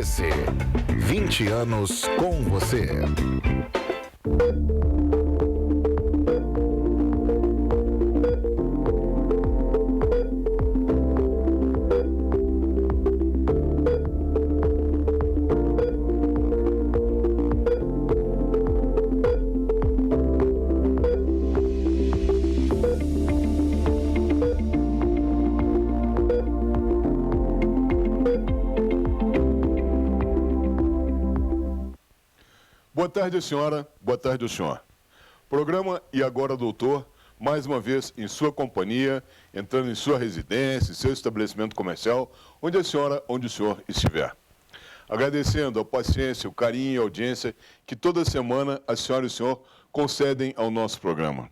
TVC. 20 anos com você. Boa tarde, senhora. Boa tarde, senhor. Programa E Agora, Doutor, mais uma vez em sua companhia, entrando em sua residência, seu estabelecimento comercial, onde a senhora, onde o senhor estiver. Agradecendo a paciência, o carinho e a audiência que toda semana a senhora e o senhor concedem ao nosso programa.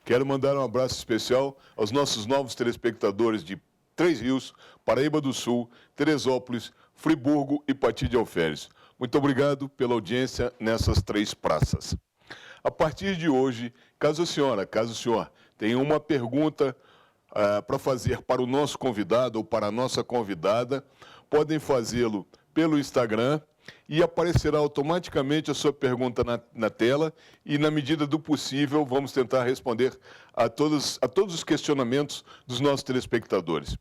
Quero mandar um abraço especial aos nossos novos telespectadores de Três Rios, Paraíba do Sul, Teresópolis, Friburgo e Pati de Alferes. Muito obrigado pela audiência nessas três praças. A partir de hoje, caso o senhor tenha uma pergunta para fazer para o nosso convidado ou para a nossa convidada, podem fazê-lo pelo Instagram e aparecerá automaticamente a sua pergunta na tela e, na medida do possível, vamos tentar responder a todos os questionamentos dos nossos telespectadores.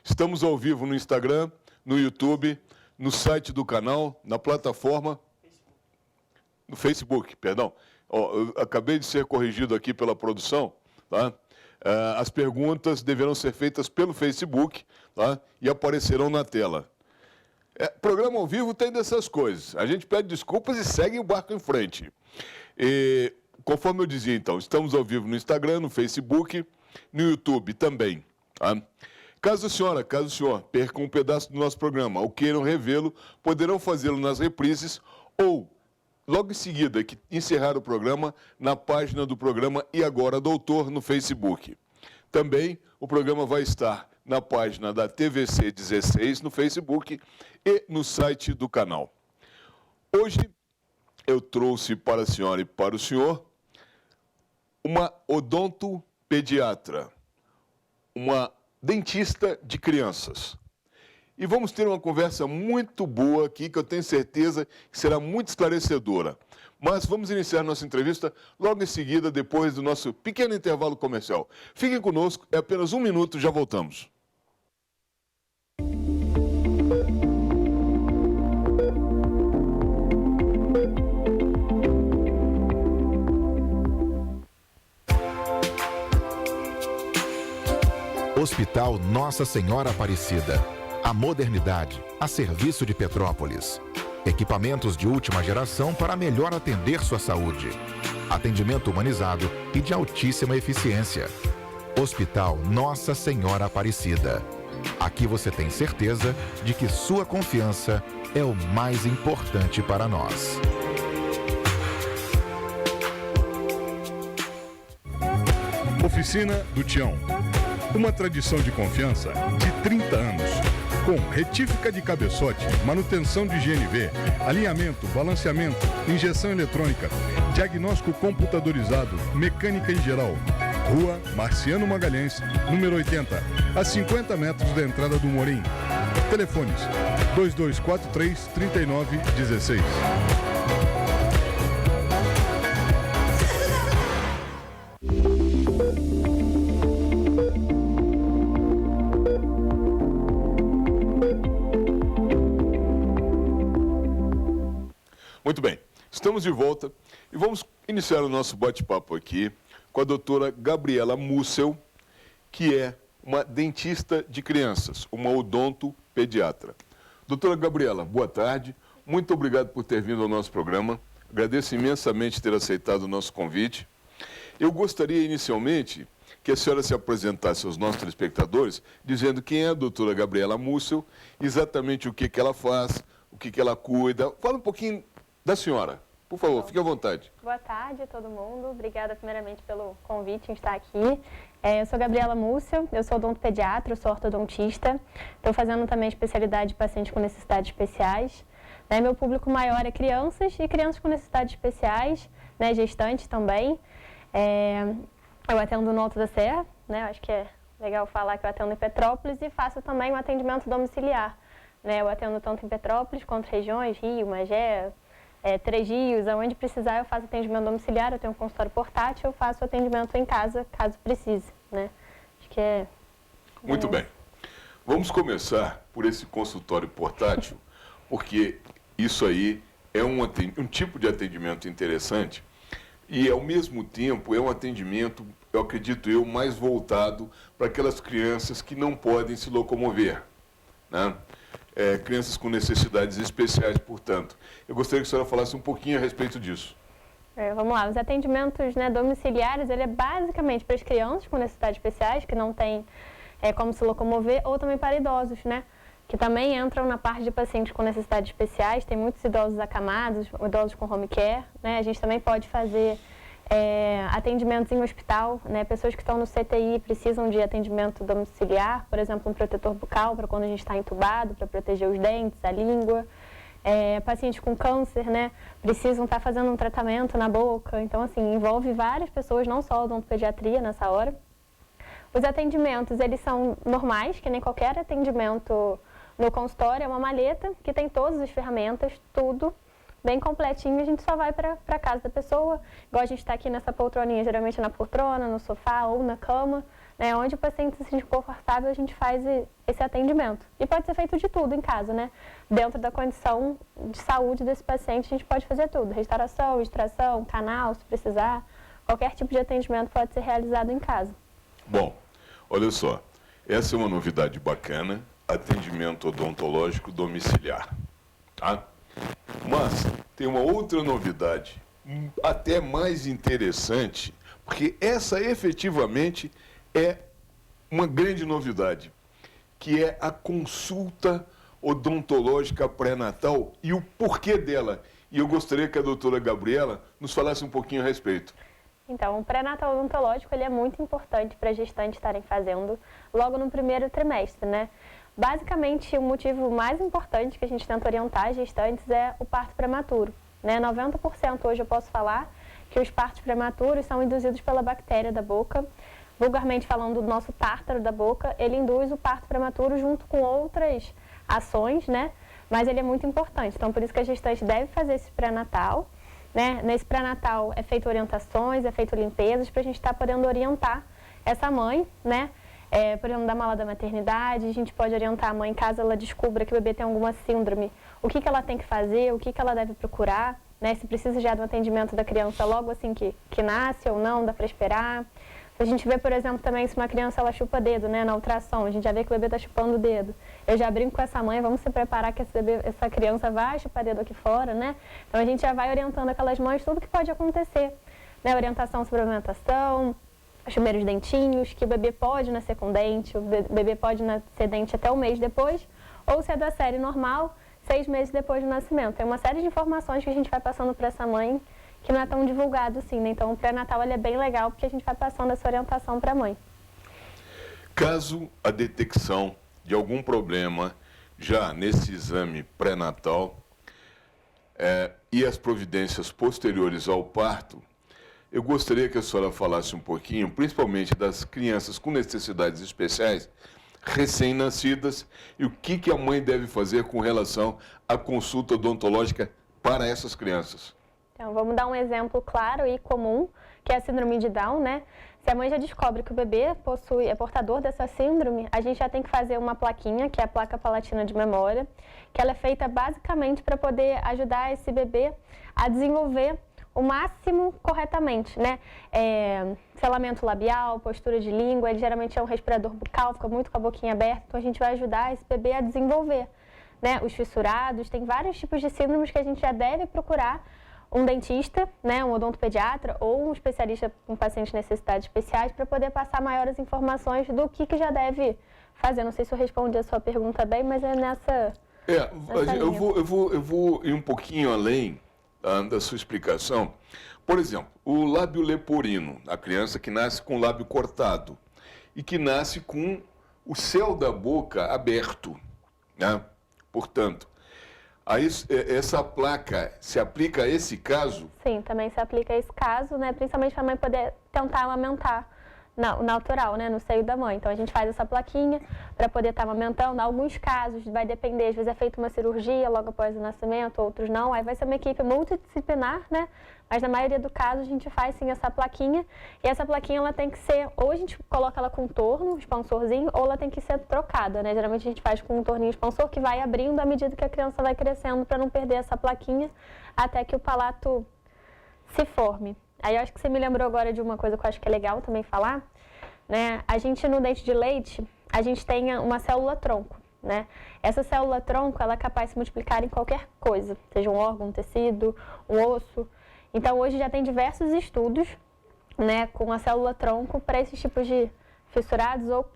Estamos ao vivo no Instagram, no YouTube, no site do canal, na plataforma... No Facebook, perdão. Eu acabei de ser corrigido aqui pela produção, tá? As perguntas deverão ser feitas pelo Facebook, tá? E aparecerão na tela. Programa ao vivo tem dessas coisas. A gente pede desculpas e segue o barco em frente. Conforme eu dizia, então, estamos ao vivo no Instagram, no Facebook, no YouTube também, tá? Caso o senhor perca um pedaço do nosso programa ou queiram revê-lo, poderão fazê-lo nas reprises ou, logo em seguida que encerrar o programa, na página do programa E Agora Doutor no Facebook. Também o programa vai estar na página da TVC 16 no Facebook e no site do canal. Hoje eu trouxe para a senhora e para o senhor uma odontopediatra, uma dentista de crianças. E vamos ter uma conversa muito boa aqui, que eu tenho certeza que será muito esclarecedora. Mas vamos iniciar nossa entrevista logo em seguida, depois do nosso pequeno intervalo comercial. Fiquem conosco, é apenas 1 minuto, já voltamos. Hospital Nossa Senhora Aparecida. A modernidade a serviço de Petrópolis. Equipamentos de última geração para melhor atender sua saúde. Atendimento humanizado e de altíssima eficiência. Hospital Nossa Senhora Aparecida. Aqui você tem certeza de que sua confiança é o mais importante para nós. Oficina do Tião. Uma tradição de confiança de 30 anos. Com retífica de cabeçote, manutenção de GNV, alinhamento, balanceamento, injeção eletrônica, diagnóstico computadorizado, mecânica em geral. Rua Marciano Magalhães, número 80, a 50 metros da entrada do Morim. Telefones 2243-3916. Muito bem, estamos de volta e vamos iniciar o nosso bate-papo aqui com a doutora Gabriela Mussel, que é uma dentista de crianças, uma odontopediatra. Doutora Gabriela, boa tarde, muito obrigado por ter vindo ao nosso programa, agradeço imensamente ter aceitado o nosso convite. Eu gostaria inicialmente que a senhora se apresentasse aos nossos telespectadores, dizendo quem é a doutora Gabriela Mussel, exatamente o que ela faz, o que ela cuida. Fala um pouquinho da senhora, por favor, fique à vontade. Boa tarde a todo mundo, obrigada primeiramente pelo convite em estar aqui. Eu sou Gabriela Mussel, eu sou odontopediatra, eu sou ortodontista, estou fazendo também especialidade de pacientes com necessidades especiais. Meu público maior é crianças e crianças com necessidades especiais, gestantes também. Eu atendo no Alto da Serra, acho que é legal falar que eu atendo em Petrópolis e faço também um atendimento domiciliar né? Eu atendo tanto em Petrópolis quanto regiões, Rio, Magé, Três Rios, aonde precisar eu faço atendimento domiciliar, eu tenho um consultório portátil, eu faço atendimento em casa, caso precise, né? Acho que é... Muito bem. Vamos começar por esse consultório portátil, porque isso aí é um tipo de atendimento interessante e, ao mesmo tempo, é um atendimento, eu acredito mais voltado para aquelas crianças que não podem se locomover, né? Crianças com necessidades especiais, portanto. Eu gostaria que a senhora falasse um pouquinho a respeito disso. Vamos lá, os atendimentos, né, domiciliares, ele é basicamente para as crianças com necessidades especiais, que não têm como se locomover, ou também para idosos, né, que também entram na parte de pacientes com necessidades especiais. Tem muitos idosos acamados, idosos com home care, né, a gente também pode fazer atendimentos em hospital, né, pessoas que estão no CTI precisam de atendimento domiciliar, por exemplo, um protetor bucal para quando a gente está entubado, para proteger os dentes, a língua. Pacientes com câncer, né, precisam estar fazendo um tratamento na boca. Então, assim, envolve várias pessoas, não só a odontopediatria nessa hora. Os atendimentos, eles são normais, que nem qualquer atendimento no consultório. É uma maleta que tem todas as ferramentas, tudo bem completinho. A gente só vai para a casa da pessoa, igual a gente está aqui nessa poltroninha, geralmente na poltrona, no sofá ou na cama, né, onde o paciente se sente confortável, a gente faz esse atendimento. E pode ser feito de tudo em casa, né? Dentro da condição de saúde desse paciente, a gente pode fazer tudo. Restauração, extração, canal, se precisar. Qualquer tipo de atendimento pode ser realizado em casa. Bom, olha só, essa é uma novidade bacana, atendimento odontológico domiciliar, tá? Mas tem uma outra novidade, até mais interessante, porque essa efetivamente é uma grande novidade, que é a consulta odontológica pré-natal e o porquê dela. E eu gostaria que a doutora Gabriela nos falasse um pouquinho a respeito. Então, o pré-natal odontológico ele é muito importante para gestantes estarem fazendo logo no primeiro trimestre, né? Basicamente, o motivo mais importante que a gente tenta orientar gestantes é o parto prematuro, né? 90% hoje eu posso falar que os partos prematuros são induzidos pela bactéria da boca. Vulgarmente falando, do nosso tártaro da boca, ele induz o parto prematuro junto com outras ações, né? Mas ele é muito importante, então por isso que a gestante deve fazer esse pré-natal, né? Nesse pré-natal é feito orientações, é feito limpezas para a gente estar podendo orientar essa mãe, né? Por exemplo, da mala da maternidade, a gente pode orientar a mãe caso ela descubra que o bebê tem alguma síndrome, o que ela tem que fazer, o que ela deve procurar, né? Se precisa já do atendimento da criança logo assim que nasce ou não, dá para esperar. A gente vê, por exemplo, também se uma criança ela chupa dedo, né, na ultrassom, a gente já vê que o bebê está chupando o dedo. Eu já brinco com essa mãe, vamos se preparar que essa criança vai chupar dedo aqui fora, né? Então a gente já vai orientando aquelas mães tudo que pode acontecer, né? Orientação sobre a alimentação, os primeiros dentinhos, que o bebê pode nascer com dente, o bebê pode nascer dente até um mês depois, ou se é da série normal, 6 meses depois do nascimento. Tem uma série de informações que a gente vai passando para essa mãe que não é tão divulgado assim, né? Então o pré-natal ele é bem legal porque a gente vai passando essa orientação para a mãe. Caso a detecção de algum problema já nesse exame pré-natal e as providências posteriores ao parto, eu gostaria que a senhora falasse um pouquinho, principalmente das crianças com necessidades especiais, recém-nascidas, e o que a mãe deve fazer com relação à consulta odontológica para essas crianças. Então, vamos dar um exemplo claro e comum, que é a síndrome de Down, né? Se a mãe já descobre que o bebê é portador dessa síndrome, a gente já tem que fazer uma plaquinha, que é a placa palatina de memória, que ela é feita basicamente para poder ajudar esse bebê a desenvolver o máximo corretamente, né? Selamento labial, postura de língua, ele geralmente é um respirador bucal, fica muito com a boquinha aberta, então a gente vai ajudar esse bebê a desenvolver, né? Os fissurados, tem vários tipos de síndromes que a gente já deve procurar um dentista, né, um odontopediatra ou um especialista com pacientes de necessidades especiais para poder passar maiores informações do que já deve fazer. Não sei se eu respondi a sua pergunta bem, mas é nessa eu vou ir um pouquinho além da sua explicação. Por exemplo, o lábio leporino, a criança que nasce com o lábio cortado e que nasce com o céu da boca aberto, né? Portanto, aí, essa placa se aplica a esse caso? Sim, também se aplica a esse caso, né? Principalmente para a mãe poder tentar amamentar, natural, né, no seio da mãe. Então, a gente faz essa plaquinha para poder estar amamentando. Em alguns casos, vai depender, às vezes é feita uma cirurgia logo após o nascimento, outros não. Aí vai ser uma equipe multidisciplinar, né? Mas na maioria do caso, a gente faz sim essa plaquinha. E essa plaquinha, ela tem que ser, ou a gente coloca ela com torno, expansorzinho, ou ela tem que ser trocada, né? Geralmente a gente faz com um torninho expansor que vai abrindo à medida que a criança vai crescendo para não perder essa plaquinha até que o palato se forme. Aí eu acho que você me lembrou agora de uma coisa que eu acho que é legal também falar, né? A gente no dente de leite, a gente tem uma célula tronco, né? Essa célula tronco, ela é capaz de se multiplicar em qualquer coisa, seja um órgão, um tecido, um osso. Então hoje já tem diversos estudos, né, com a célula tronco para esses tipos de fissurados ou,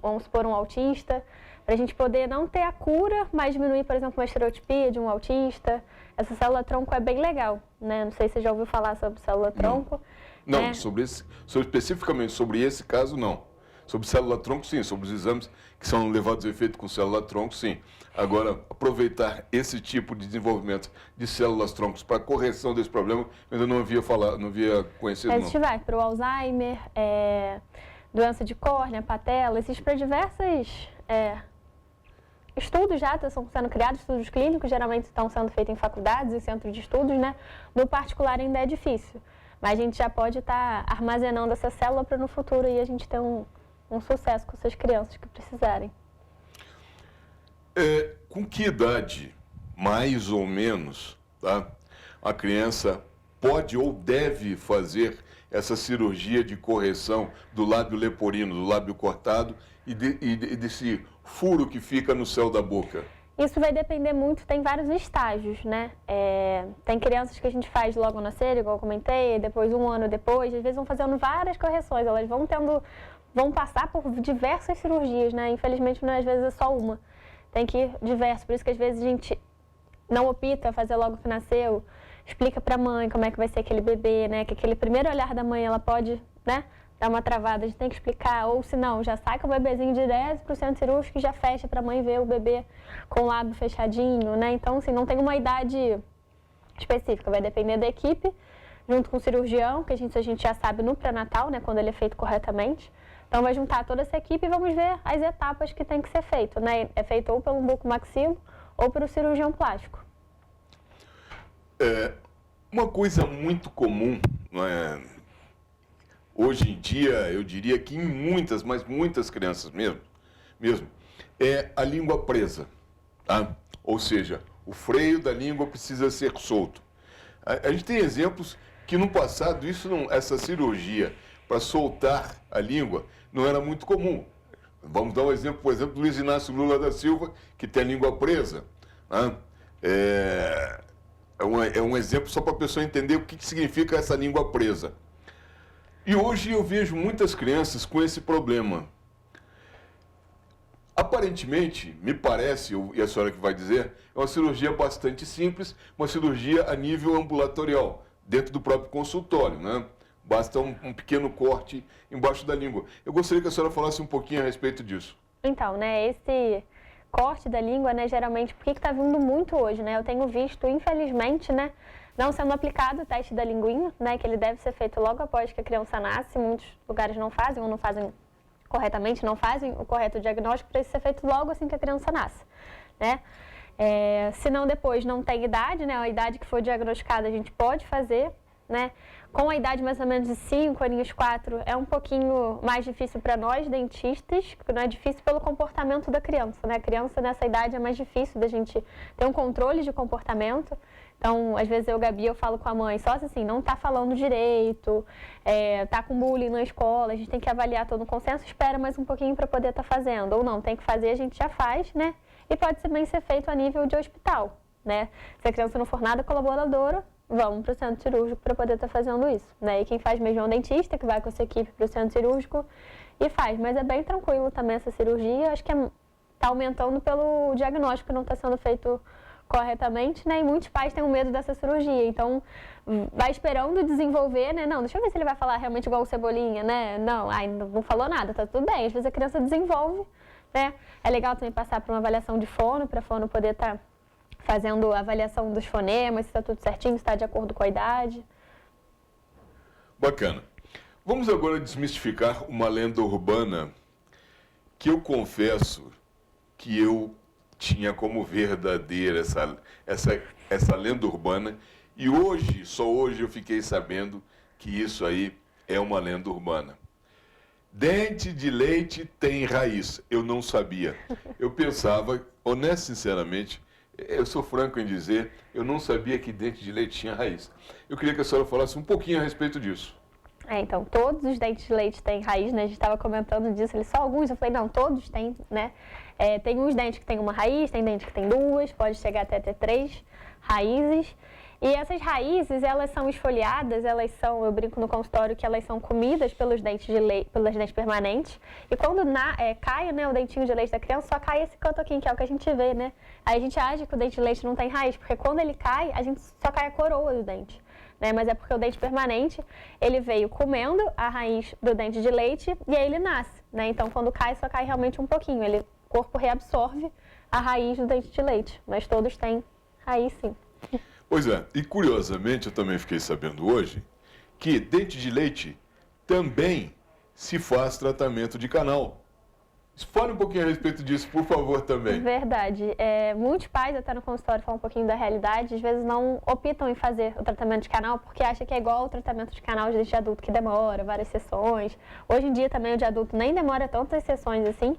vamos supor, um autista, para a gente poder não ter a cura, mas diminuir, por exemplo, uma estereotipia de um autista. Essa célula tronco é bem legal, né? Não sei se você já ouviu falar sobre célula tronco. Não, né? especificamente sobre esse caso, não. Sobre célula tronco, sim. Sobre os exames que são levados a efeito com célula tronco, sim. Agora, aproveitar esse tipo de desenvolvimento de células troncos para correção desse problema, eu ainda não havia falado, não havia conhecido, Existe vai para o Alzheimer, doença de córnea, patela, existe para diversos estudos já estão sendo criados, estudos clínicos, geralmente estão sendo feitos em faculdades, em centros de estudos, né? No particular ainda é difícil, mas a gente já pode estar armazenando essa célula para no futuro e a gente ter um sucesso com essas crianças que precisarem. Com que idade, mais ou menos, tá, a criança pode ou deve fazer essa cirurgia de correção do lábio leporino, do lábio cortado e desse furo que fica no céu da boca? Isso vai depender muito, tem vários estágios, né? Tem crianças que a gente faz logo ao nascer, igual eu comentei, depois um ano depois, às vezes vão fazendo várias correções, elas vão passar por diversas cirurgias, né? Infelizmente, às vezes é só uma. Tem que ir diverso, por isso que às vezes a gente não opta fazer logo que nasceu, explica para a mãe como é que vai ser aquele bebê, né? Que aquele primeiro olhar da mãe, ela pode, né, dar uma travada, a gente tem que explicar, ou se não, já sai com o bebezinho direto para o centro cirúrgico e já fecha para a mãe ver o bebê com o lábio fechadinho, né? Então, assim, não tem uma idade específica, vai depender da equipe, junto com o cirurgião, que a gente já sabe no pré-natal, né, quando ele é feito corretamente. Então, vai juntar toda essa equipe e vamos ver as etapas que tem que ser feito, né? É feito ou pelo bucomaxilo ou pelo cirurgião plástico. Uma coisa muito comum, não é? Hoje em dia, eu diria que em muitas, mas muitas crianças mesmo, é a língua presa, tá? Ou seja, o freio da língua precisa ser solto. A gente tem exemplos que no passado essa cirurgia para soltar a língua não era muito comum. Vamos dar um exemplo, por exemplo, do Luiz Inácio Lula da Silva, que tem a língua presa. Né? É um exemplo só para a pessoa entender o que significa essa língua presa. E hoje eu vejo muitas crianças com esse problema. Aparentemente, me parece, e a senhora que vai dizer, é uma cirurgia bastante simples, uma cirurgia a nível ambulatorial, dentro do próprio consultório, né? Basta um pequeno corte embaixo da língua. Eu gostaria que a senhora falasse um pouquinho a respeito disso. Então, né, esse corte da língua, né, geralmente, por que está vindo muito hoje, né? Eu tenho visto, infelizmente, né, não sendo aplicado o teste da linguinha, né, que ele deve ser feito logo após que a criança nasce. Muitos lugares não fazem ou não fazem corretamente, não fazem o correto diagnóstico para isso ser feito logo assim que a criança nasce, né? Se não depois não tem idade, né, a idade que for diagnosticada a gente pode fazer, né? Com a idade mais ou menos de 5 aninhos, 4, é um pouquinho mais difícil para nós, dentistas, porque não é difícil pelo comportamento da criança, né? A criança nessa idade é mais difícil da gente ter um controle de comportamento. Então, às vezes Gabi, eu falo com a mãe, só assim, não está falando direito, está com bullying na escola, a gente tem que avaliar todo o consenso, espera mais um pouquinho para poder estar fazendo. Ou não, tem que fazer, a gente já faz, né? E pode também ser feito a nível de hospital, né? Se a criança não for nada colaboradora, vamos para o centro cirúrgico para poder estar fazendo isso, né? E quem faz mesmo é um dentista, que vai com essa equipe para o centro cirúrgico e faz. Mas é bem tranquilo também essa cirurgia, acho que está aumentando pelo diagnóstico que não está sendo feito corretamente, né? E muitos pais têm medo dessa cirurgia, então vai esperando desenvolver, né? Não, deixa eu ver se ele vai falar realmente igual o Cebolinha, né? Não, não falou nada, tá tudo bem. Às vezes a criança desenvolve, né? É legal também passar por uma avaliação de fono, para a fono poder estar fazendo a avaliação dos fonemas, se está tudo certinho, se está de acordo com a idade. Bacana. Vamos agora desmistificar uma lenda urbana que eu confesso que eu tinha como verdadeira essa lenda urbana, e hoje, só hoje eu fiquei sabendo que isso aí é uma lenda urbana. Dente de leite tem raiz. Eu não sabia. Eu pensava, honesto, sinceramente, eu sou franco em dizer, eu não sabia que dente de leite tinha raiz. Eu queria que a senhora falasse um pouquinho a respeito disso. Então, todos os dentes de leite têm raiz, né? A gente estava comentando disso, só alguns. Eu falei, não, todos têm, né? Tem uns dentes que têm uma raiz, tem dentes que têm duas, pode chegar até ter 3 raízes. E essas raízes, elas são esfoliadas, eu brinco no consultório que elas são comidas pelos dentes de leite, pelos dentes permanentes. E quando cai, né, o dentinho de leite da criança, só cai esse canto aqui, que é o que a gente vê, né? Aí a gente acha que o dente de leite não tem raiz, porque quando ele cai, a gente só cai a coroa do dente. Né? Mas é porque o dente permanente, ele veio comendo a raiz do dente de leite e aí ele nasce, né? Então, quando cai, só cai realmente um pouquinho. O corpo reabsorve a raiz do dente de leite, mas todos têm raiz, sim. Pois é, e curiosamente eu também fiquei sabendo hoje que dente de leite também se faz tratamento de canal. Fale um pouquinho a respeito disso, por favor, também. Verdade. Muitos pais, até no consultório, falam um pouquinho da realidade, às vezes não optam em fazer o tratamento de canal porque acham que é igual ao tratamento de canal de dente de adulto, que demora várias sessões. Hoje em dia também o de adulto nem demora tantas sessões assim,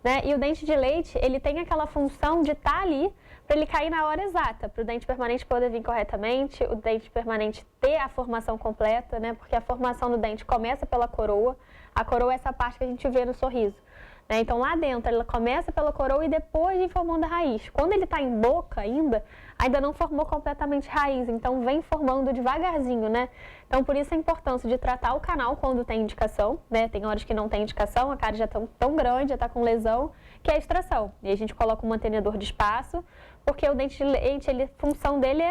né? E o dente de leite, ele tem aquela função de estar ali para ele cair na hora exata, para o dente permanente poder vir corretamente, o dente permanente ter a formação completa, né? Porque a formação do dente começa pela coroa, a coroa é essa parte que a gente vê no sorriso. Então, lá dentro, ela começa pela coroa e depois vem formando a raiz. Quando ele está em boca ainda não formou completamente raiz, então vem formando devagarzinho, né? Então, por isso a importância de tratar o canal quando tem indicação, né? Tem horas que não tem indicação, a cárie já está tão grande, já está com lesão, que é a extração. E a gente coloca um mantenedor de espaço, porque o dente de leite, a função dele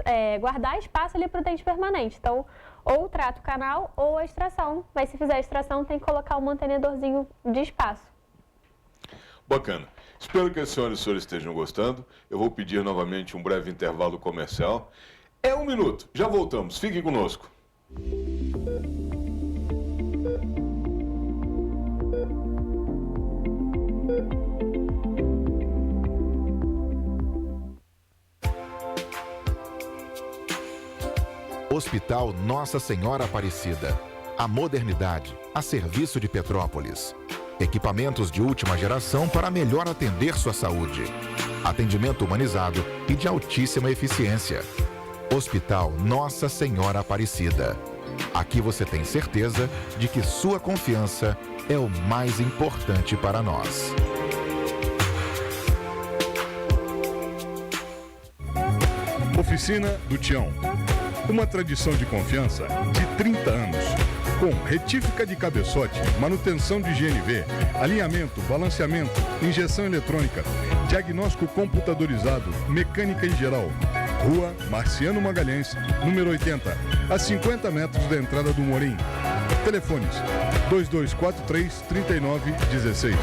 é guardar espaço ali para o dente permanente. Então, ou trata o canal ou a extração. Mas se fizer a extração, tem que colocar um mantenedorzinho de espaço. Bacana. Espero que a senhora e os senhores estejam gostando. Eu vou pedir novamente um breve intervalo comercial. É 1 minuto. Já voltamos. Fiquem conosco. Hospital Nossa Senhora Aparecida. A modernidade a serviço de Petrópolis. Equipamentos de última geração para melhor atender sua saúde. Atendimento humanizado e de altíssima eficiência. Hospital Nossa Senhora Aparecida. Aqui você tem certeza de que sua confiança é o mais importante para nós. Oficina do Tião. Uma tradição de confiança de 30 anos. Com retífica de cabeçote, manutenção de GNV, alinhamento, balanceamento, injeção eletrônica, diagnóstico computadorizado, mecânica em geral. Rua Marciano Magalhães, número 80, a 50 metros da entrada do Morim. Telefones 2243-3916.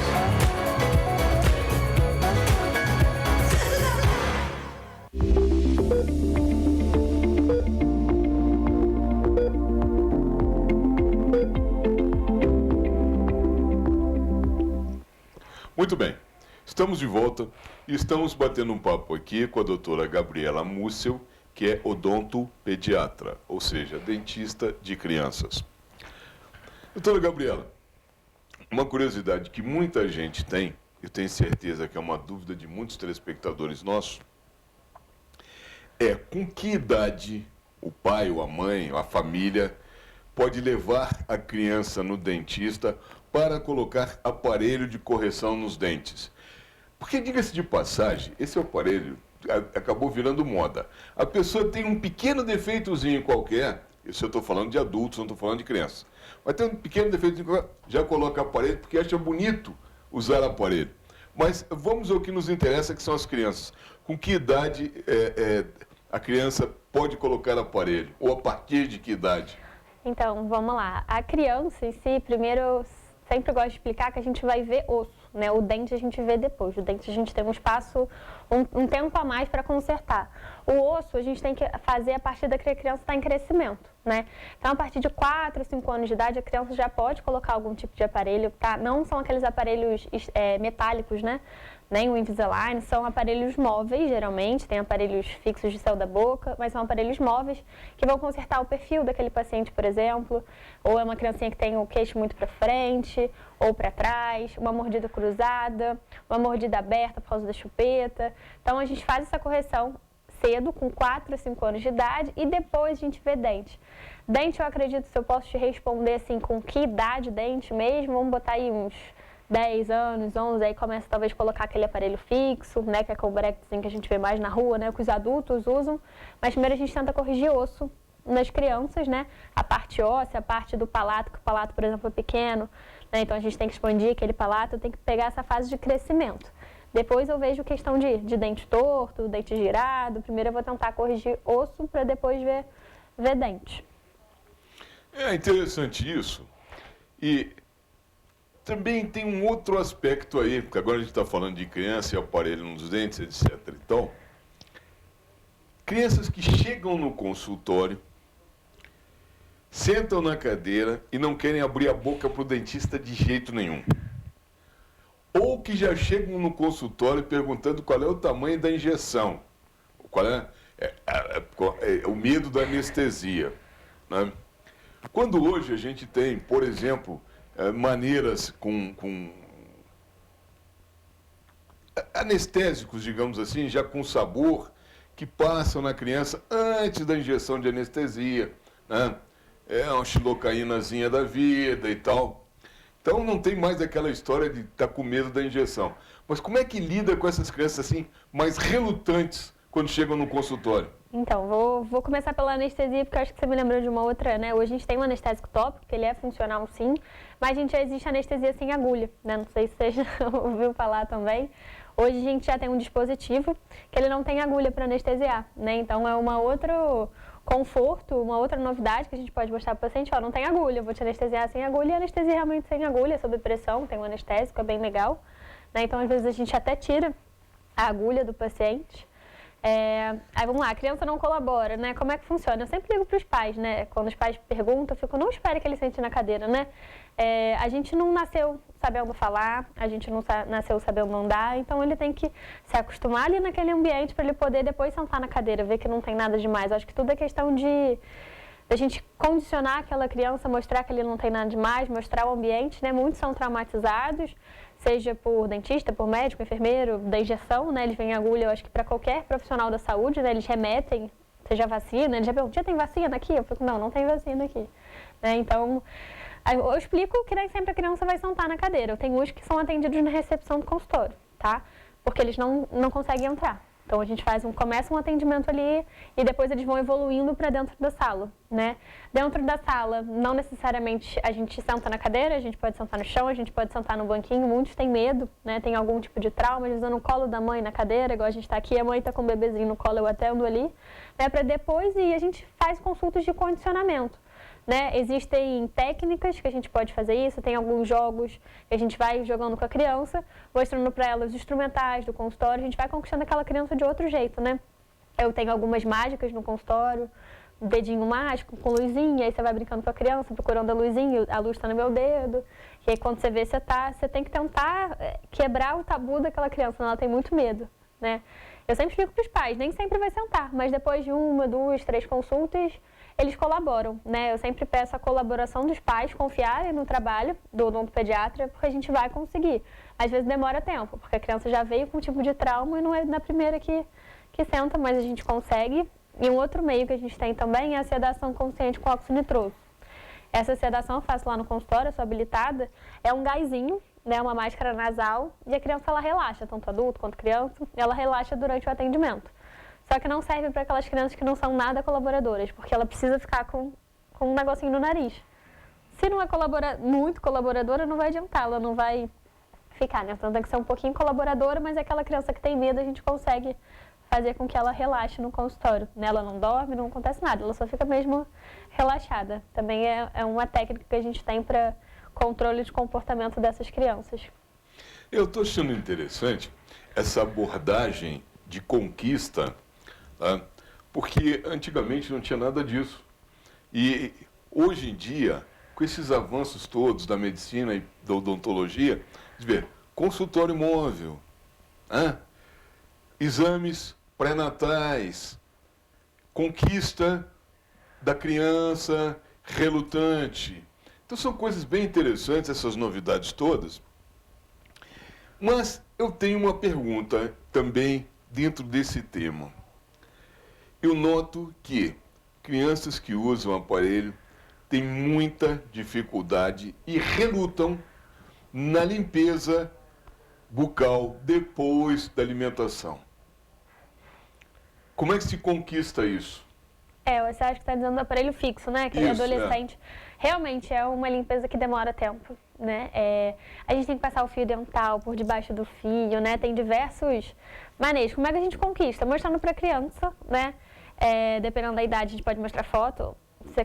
Muito bem, estamos de volta e estamos batendo um papo aqui com a doutora Gabriela Mussel, que é odontopediatra, ou seja, dentista de crianças. Doutora Gabriela, uma curiosidade que muita gente tem, eu tenho certeza que é uma dúvida de muitos telespectadores nossos, é com que idade o pai, ou a mãe, ou a família pode levar a criança no dentista para colocar aparelho de correção nos dentes. Porque, diga-se de passagem, esse aparelho acabou virando moda. A pessoa tem um pequeno defeitozinho qualquer, isso eu estou falando de adultos, não estou falando de crianças, mas tem um pequeno defeitozinho qualquer, já coloca aparelho porque acha bonito usar aparelho. Mas vamos ao que nos interessa, que são as crianças. Com que idade a criança pode colocar aparelho? Ou a partir de que idade? Então, vamos lá. A criança em si, primeiro, eu sempre gosto de explicar que a gente vai ver osso, né? O dente a gente vê depois. O dente a gente tem um espaço, um tempo a mais para consertar. O osso a gente tem que fazer a partir da que a criança está em crescimento. né? Então, a partir de 4, 5 anos de idade, a criança já pode colocar algum tipo de aparelho, tá? Não são aqueles aparelhos metálicos, né? Nem o Invisalign, são aparelhos móveis, geralmente, tem aparelhos fixos de céu da boca, mas são aparelhos móveis que vão consertar o perfil daquele paciente, por exemplo, ou é uma criancinha que tem o queixo muito para frente, ou para trás, uma mordida cruzada, uma mordida aberta por causa da chupeta. Então, a gente faz essa correção cedo, com 4 a 5 anos de idade, e depois a gente vê dente. Dente, eu acredito, se eu posso te responder assim, com que idade dente mesmo, vamos botar aí uns 10 anos, 11, aí começa talvez a colocar aquele aparelho fixo, né, que é o bractezinho que a gente vê mais na rua, né, que os adultos usam, mas primeiro a gente tenta corrigir osso nas crianças, né, a parte óssea, a parte do palato, que o palato, por exemplo, é pequeno, né, então a gente tem que expandir aquele palato, tem que pegar essa fase de crescimento. Depois eu vejo questão de dente torto, dente girado, primeiro eu vou tentar corrigir osso para depois ver dente. É interessante isso. E também tem um outro aspecto aí, porque agora a gente está falando de criança e aparelho nos dentes, etc. Então, crianças que chegam no consultório, sentam na cadeira e não querem abrir a boca para o dentista de jeito nenhum. Ou que já chegam no consultório perguntando qual é o tamanho da injeção, qual é o medo da anestesia, né? Quando hoje a gente tem, por exemplo, maneiras com anestésicos, digamos assim, já com sabor, que passam na criança antes da injeção de anestesia, né? É uma xilocaínazinha da vida e tal. Então não tem mais aquela história de estar com medo da injeção. Mas como é que lida com essas crianças assim, mais relutantes quando chegam no consultório? Então, vou começar pela anestesia, porque eu acho que você me lembrou de uma outra, né? Hoje a gente tem um anestésico tópico, que ele é funcional sim, mas a gente já existe anestesia sem agulha, né? Não sei se você já ouviu falar também. Hoje a gente já tem um dispositivo que ele não tem agulha para anestesiar, né? Então é uma outro conforto, uma outra novidade que a gente pode mostrar para o paciente, ó, não tem agulha, eu vou te anestesiar sem agulha, e anestesia realmente sem agulha, sob pressão, tem um anestésico, é bem legal, né? Então às vezes a gente até tira a agulha do paciente. Aí vamos lá, a criança não colabora, né? Como é que funciona? Eu sempre ligo para os pais, né? Quando os pais perguntam, eu fico, não espere que ele sente na cadeira, né? A gente não nasceu sabendo falar, a gente não nasceu sabendo andar, então ele tem que se acostumar ali naquele ambiente para ele poder depois sentar na cadeira, ver que não tem nada demais. Eu acho que tudo é questão de a gente condicionar aquela criança, mostrar que ele não tem nada demais, mostrar o ambiente, né? Muitos são traumatizados, seja por dentista, por médico, enfermeiro, da injeção, né? Eles veem agulha, eu acho que para qualquer profissional da saúde, né? Eles remetem, seja vacina, eles já perguntam, já tem vacina aqui? Eu fico, não tem vacina aqui. Né? Então, eu explico que nem sempre a criança vai sentar na cadeira. Eu tenho uns que são atendidos na recepção do consultório, tá? Porque eles não conseguem entrar. Então, a gente começa um atendimento ali e depois eles vão evoluindo para dentro da sala, né? Dentro da sala, não necessariamente a gente senta na cadeira, a gente pode sentar no chão, a gente pode sentar no banquinho. Muitos têm medo, né? Tem algum tipo de trauma, às vezes eu no colo da mãe na cadeira, igual a gente está aqui, a mãe está com o bebezinho no colo, eu atendo ali, né? Para depois ir, a gente faz consultas de condicionamento. Né? Existem técnicas que a gente pode fazer isso, tem alguns jogos que a gente vai jogando com a criança, mostrando para ela os instrumentais do consultório, a gente vai conquistando aquela criança de outro jeito, né? Eu tenho algumas mágicas no consultório, dedinho mágico, com luzinha, aí você vai brincando com a criança, procurando a luzinha, a luz está no meu dedo, e aí quando você vê você tem que tentar quebrar o tabu daquela criança, senão ela tem muito medo, né? Eu sempre explico para os pais, nem sempre vai sentar, mas depois de 1, 2, 3 consultas, eles colaboram, né? Eu sempre peço a colaboração dos pais confiarem no trabalho do odontopediatra, porque a gente vai conseguir. Às vezes demora tempo, porque a criança já veio com um tipo de trauma e não é na primeira que senta, mas a gente consegue. E um outro meio que a gente tem também é a sedação consciente com óxido nitroso. Essa sedação eu faço lá no consultório, eu sou habilitada, é um gásinho, né, uma máscara nasal, e a criança ela relaxa, tanto adulto quanto criança, ela relaxa durante o atendimento. Só que não serve para aquelas crianças que não são nada colaboradoras, porque ela precisa ficar com um negocinho no nariz. Se não é muito colaboradora, não vai adiantar, ela não vai ficar, né? Então tem que ser um pouquinho colaboradora, mas aquela criança que tem medo, a gente consegue fazer com que ela relaxe no consultório. Né? Ela não dorme, não acontece nada, ela só fica mesmo relaxada. Também é uma técnica que a gente tem para controle de comportamento dessas crianças. Eu estou achando interessante essa abordagem de conquista, tá? Porque antigamente não tinha nada disso. E hoje em dia, com esses avanços todos da medicina e da odontologia, consultório móvel, exames pré-natais, conquista da criança relutante. Então são coisas bem interessantes, essas novidades todas. Mas eu tenho uma pergunta também dentro desse tema. Eu noto que crianças que usam aparelho têm muita dificuldade e relutam na limpeza bucal depois da alimentação. Como é que se conquista isso? Você acha que está dizendo do aparelho fixo, né? Aquele adolescente. Realmente é uma limpeza que demora tempo, né? A gente tem que passar o fio dental por debaixo do fio, né? Tem diversos maneios. Como é que a gente conquista? Mostrando para a criança, né? Dependendo da idade, a gente pode mostrar foto.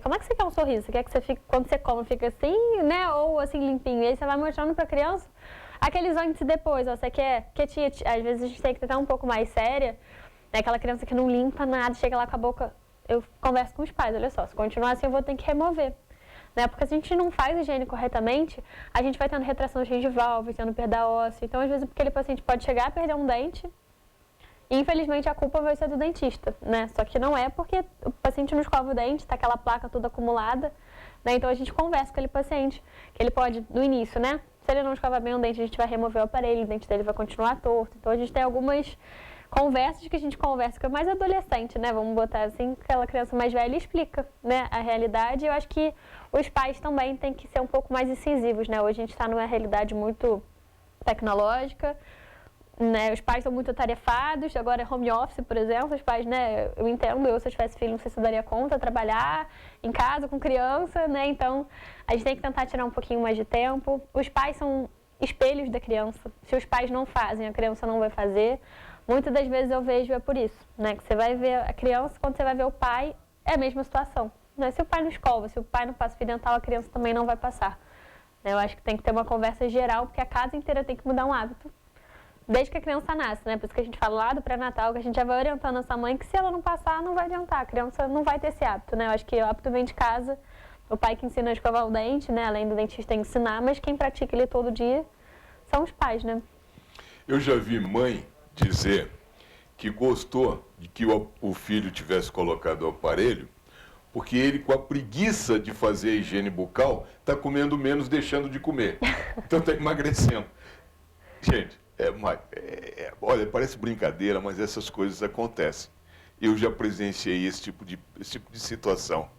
Como é que você quer um sorriso? Você quer que você fique, quando você come, fica assim, né? Ou assim, limpinho. E aí você vai mostrando para a criança aqueles antes e depois. Você quer que às vezes a gente tem que tentar um pouco mais séria. Né? Aquela criança que não limpa nada, chega lá com a boca... Eu converso com os pais, olha só, se continuar assim eu vou ter que remover. Né? Porque se a gente não faz a higiene corretamente, a gente vai tendo retração gengival, vai tendo perda óssea. Então, às vezes, aquele paciente pode chegar a perder um dente e, infelizmente, a culpa vai ser do dentista. Né? Só que não é porque o paciente não escova o dente, está aquela placa toda acumulada. Né? Então, a gente conversa com aquele paciente, que ele pode, no início, né? Se ele não escova bem o dente, a gente vai remover o aparelho, o dente dele vai continuar torto. Então, a gente tem algumas... conversas que a gente conversa com a mais adolescente, né? Vamos botar assim, aquela criança mais velha explica, né, a realidade. Eu acho que os pais também têm que ser um pouco mais incisivos, né? Hoje a gente está numa realidade muito tecnológica, né? Os pais estão muito atarefados, agora é home office, por exemplo. Os pais, né? Eu entendo, se eu tivesse filho, não sei se eu daria conta, trabalhar em casa com criança, né? Então, a gente tem que tentar tirar um pouquinho mais de tempo. Os pais são espelhos da criança. Se os pais não fazem, a criança não vai fazer. Muitas das vezes eu vejo por isso, né? Que você vai ver a criança, quando você vai ver o pai, é a mesma situação. Né? Se o pai não escova, se o pai não passa fio dental, a criança também não vai passar. Eu acho que tem que ter uma conversa geral, porque a casa inteira tem que mudar um hábito. Desde que a criança nasce, né? Por isso que a gente fala lá do pré-natal, que a gente já vai orientando essa mãe que se ela não passar, não vai adiantar. A criança não vai ter esse hábito, né? Eu acho que o hábito vem de casa. O pai que ensina a escovar o dente, né? Além do dentista ensinar, mas quem pratica ele todo dia são os pais, né? Eu já vi mãe dizer que gostou de que o filho tivesse colocado o aparelho, porque ele, com a preguiça de fazer a higiene bucal, está comendo menos, deixando de comer. Então está emagrecendo. Gente, olha, parece brincadeira, mas essas coisas acontecem. Eu já presenciei esse tipo de situação.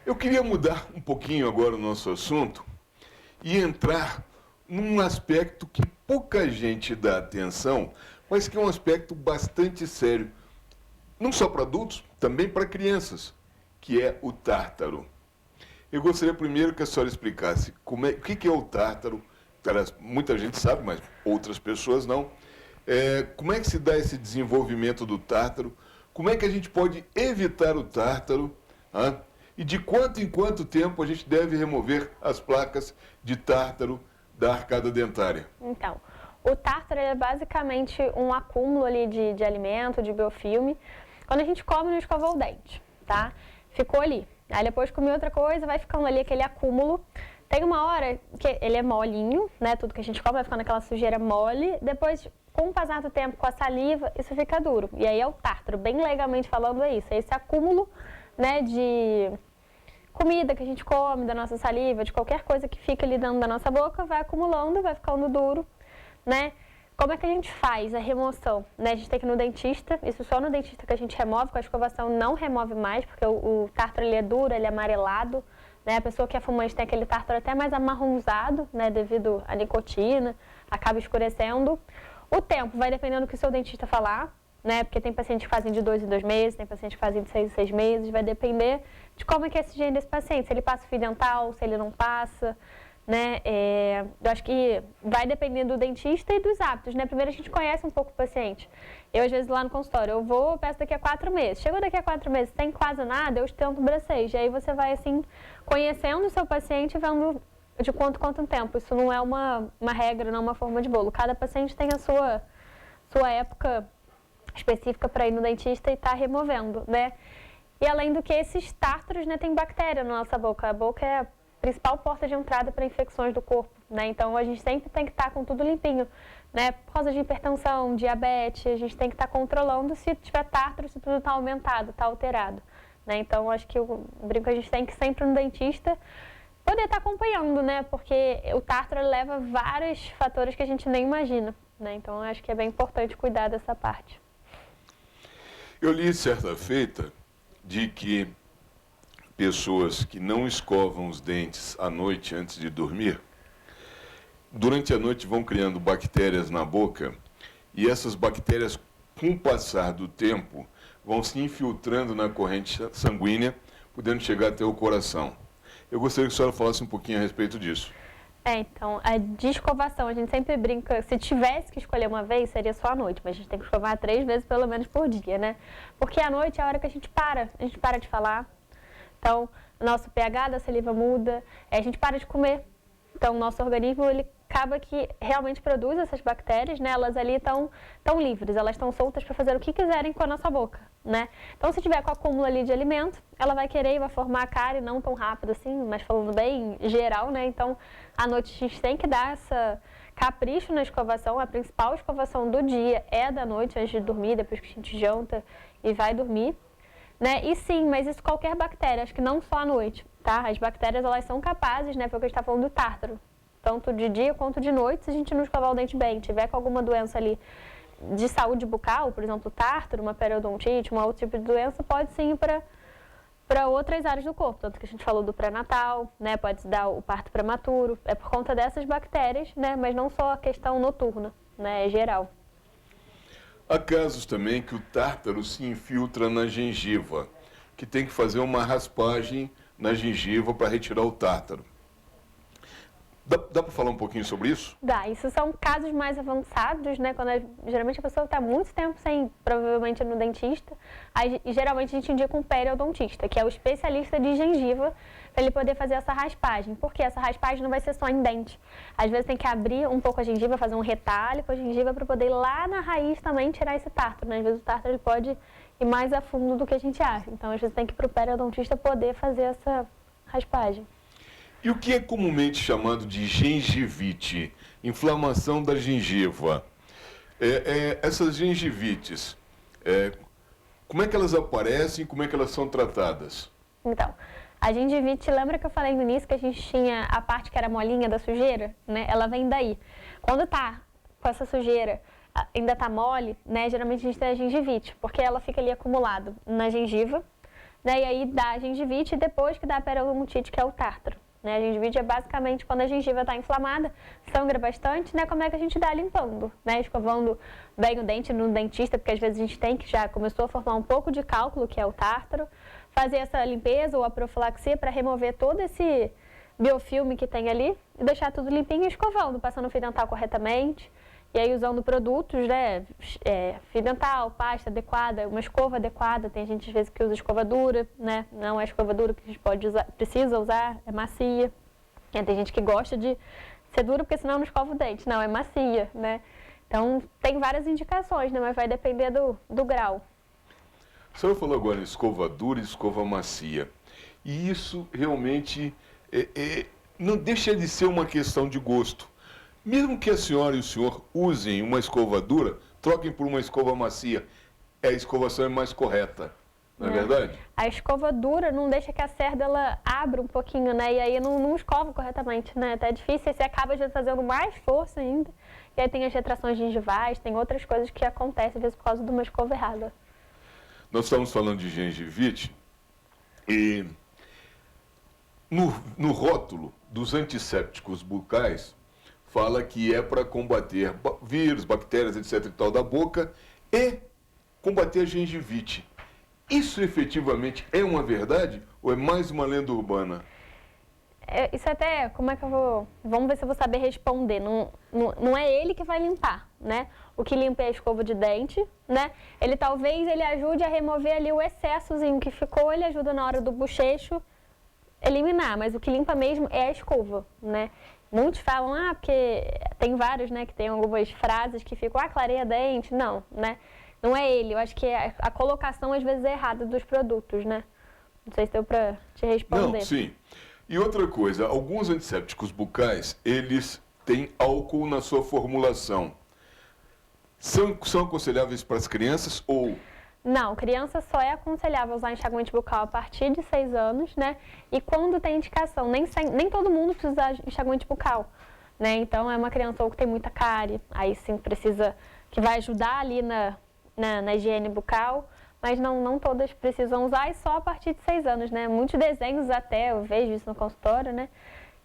Eu queria mudar um pouquinho agora o nosso assunto e entrar num aspecto que pouca gente dá atenção, mas que é um aspecto bastante sério, não só para adultos, também para crianças, que é o tártaro. Eu gostaria primeiro que a senhora explicasse o que é o tártaro. Muita gente sabe, mas outras pessoas não. Como é que se dá esse desenvolvimento do tártaro? Como é que a gente pode evitar o tártaro? E de quanto em quanto tempo a gente deve remover as placas de tártaro da arcada dentária? Então, o tártaro é basicamente um acúmulo ali de alimento, de biofilme. Quando a gente come, não escovou o dente, tá? Ficou ali. Aí depois comer outra coisa, vai ficando ali aquele acúmulo. Tem uma hora que ele é molinho, né? Tudo que a gente come vai ficando aquela sujeira mole. Depois, com o passar do tempo, com a saliva, isso fica duro. E aí é o tártaro. Bem legalmente falando, é isso. É esse acúmulo, né, de comida que a gente come, da nossa saliva, de qualquer coisa que fica ali dentro da nossa boca, vai acumulando, vai ficando duro, né? Como é que a gente faz a remoção? Né? A gente tem que ir no dentista, isso só no dentista que a gente remove, com a escovação não remove mais, porque o tártaro ele é duro, ele é amarelado, né? A pessoa que é fumante tem aquele tártaro até mais amarronzado, né? Devido à nicotina, acaba escurecendo. O tempo vai dependendo do que o seu dentista falar, né? Porque tem pacientes que fazem de 2 em 2 meses, tem pacientes que fazem de 6 em 6 meses, vai depender de como é que é esse higiene desse paciente, se ele passa fio dental, se ele não passa, né? Eu acho que vai dependendo do dentista e dos hábitos, né? Primeiro a gente conhece um pouco o paciente. Eu, às vezes, lá no consultório, eu peço daqui a 4 meses. Chegou daqui a 4 meses, sem quase nada, eu tento bracejo. E aí você vai, assim, conhecendo o seu paciente e vendo de quanto tempo. Isso não é uma regra, não é uma forma de bolo. Cada paciente tem a sua época específica para ir no dentista e estar removendo, né? E além do que, esses tártaros, né, tem bactéria na nossa boca. A boca é a principal porta de entrada para infecções do corpo, né? Então a gente sempre tem que estar com tudo limpinho, né? Por causa de hipertensão, diabetes, a gente tem que estar controlando se tiver tártaro, se tudo está aumentado, está alterado, né? Então acho que eu brinco que a gente tem que sempre no dentista poder estar acompanhando, né? Porque o tártaro leva vários fatores que a gente nem imagina, né? Então acho que é bem importante cuidar dessa parte. Eu li certa feita de que pessoas que não escovam os dentes à noite antes de dormir, durante a noite vão criando bactérias na boca e essas bactérias, com o passar do tempo, vão se infiltrando na corrente sanguínea, podendo chegar até o coração. Eu gostaria que a senhora falasse um pouquinho a respeito disso. Então, a de escovação, a gente sempre brinca, se tivesse que escolher uma vez, seria só à noite, mas a gente tem que escovar 3 vezes pelo menos por dia, né? Porque à noite é a hora que a gente para de falar, então, nosso pH da saliva muda, a gente para de comer, então o nosso organismo, ele acaba que realmente produz essas bactérias, né? Elas ali estão livres, elas estão soltas para fazer o que quiserem com a nossa boca, né? Então, se tiver com acúmulo ali de alimento, ela vai querer e vai formar a cárie, não tão rápido assim, mas falando bem geral, né? Então, à noite a gente tem que dar essa capricho na escovação. A principal escovação do dia é a da noite, antes de dormir, depois que a gente janta e vai dormir, né? E sim, mas isso qualquer bactéria, acho que não só à noite, tá? As bactérias, elas são capazes, né? Foi o que a gente está falando do tártaro. Tanto de dia quanto de noite, se a gente não escovar o dente bem, tiver com alguma doença ali de saúde bucal, por exemplo, tártaro, uma periodontite, um outro tipo de doença, pode sim ir para outras áreas do corpo. Tanto que a gente falou do pré-natal, né? Pode se dar o parto prematuro. É por conta dessas bactérias, né? Mas não só a questão noturna, né? É geral. Há casos também que o tártaro se infiltra na gengiva, que tem que fazer uma raspagem na gengiva para retirar o tártaro. Dá para falar um pouquinho sobre isso? Dá, isso são casos mais avançados, né? Quando geralmente a pessoa está muito tempo sem, provavelmente no dentista, aí geralmente a gente indica um periodontista, que é o especialista de gengiva, para ele poder fazer essa raspagem. Porque essa raspagem não vai ser só em dente. Às vezes tem que abrir um pouco a gengiva, fazer um retalho com a gengiva para poder ir lá na raiz também tirar esse tártaro, né? Às vezes o tártaro ele pode ir mais a fundo do que a gente acha. Então às vezes tem que ir para o periodontista poder fazer essa raspagem. E o que é comumente chamado de gengivite, inflamação da gengiva? Essas gengivites, como é que elas aparecem, como é que elas são tratadas? Então, a gengivite, lembra que eu falei no início que a gente tinha a parte que era molinha da sujeira, né? Ela vem daí. Quando tá com essa sujeira, ainda tá mole, né? Geralmente a gente tem a gengivite, porque ela fica ali acumulada na gengiva, né? E aí dá a gengivite e depois que dá a periodontite, que é o tártaro. A gengivite é basicamente quando a gengiva está inflamada, sangra bastante, né? Como é que a gente dá limpando, né? Escovando bem o dente no dentista, porque às vezes a gente tem que já começou a formar um pouco de cálculo, que é o tártaro, fazer essa limpeza ou a profilaxia para remover todo esse biofilme que tem ali e deixar tudo limpinho e escovando, passando o fio dental corretamente. E aí usando produtos, né? Fio dental, pasta adequada, uma escova adequada. Tem gente às vezes que usa escova dura, né? Não é escova dura que a gente precisa usar, é macia. E tem gente que gosta de ser dura porque senão não escova o dente. Não, é macia, né? Então tem várias indicações, né? Mas vai depender do grau. A senhora falou agora em escova dura e escova macia. E isso realmente não deixa de ser uma questão de gosto. Mesmo que a senhora e o senhor usem uma escova dura, troquem por uma escova macia. A escovação é mais correta, não é verdade? A escova dura não deixa que a cerda ela abra um pouquinho, né? E aí não escova corretamente, né? Até é difícil, e você acaba já fazendo mais força ainda. E aí tem as retrações gengivais, tem outras coisas que acontecem, às vezes, por causa de uma escova errada. Nós estamos falando de gengivite e no rótulo dos antissépticos bucais, fala que é para combater vírus, bactérias, etc. e tal da boca e combater a gengivite. Isso efetivamente é uma verdade ou é mais uma lenda urbana? Isso até, como é que eu vou... Vamos ver se eu vou saber responder. Não é ele que vai limpar, né? O que limpa é a escova de dente, né? Talvez ele ajude a remover ali o excessozinho que ficou, ele ajuda na hora do bochecho eliminar, mas o que limpa mesmo é a escova, né? Muitos falam, porque tem vários, né, que tem algumas frases que ficam, clareia dente. Não, né? não é ele. Eu acho que a colocação às vezes é errada dos produtos, né? Não sei se deu para te responder. Não, sim. E outra coisa, alguns antissépticos bucais, eles têm álcool na sua formulação. São aconselháveis para as crianças ou... Não, criança só é aconselhável usar enxaguante bucal a partir de 6 anos, né? E quando tem indicação, nem todo mundo precisa usar enxaguante bucal, né? Então, é uma criança ou que tem muita cárie, aí sim precisa, que vai ajudar ali na higiene bucal, mas não todas precisam usar e só a partir de 6 anos, né? Muitos desenhos até, eu vejo isso no consultório, né?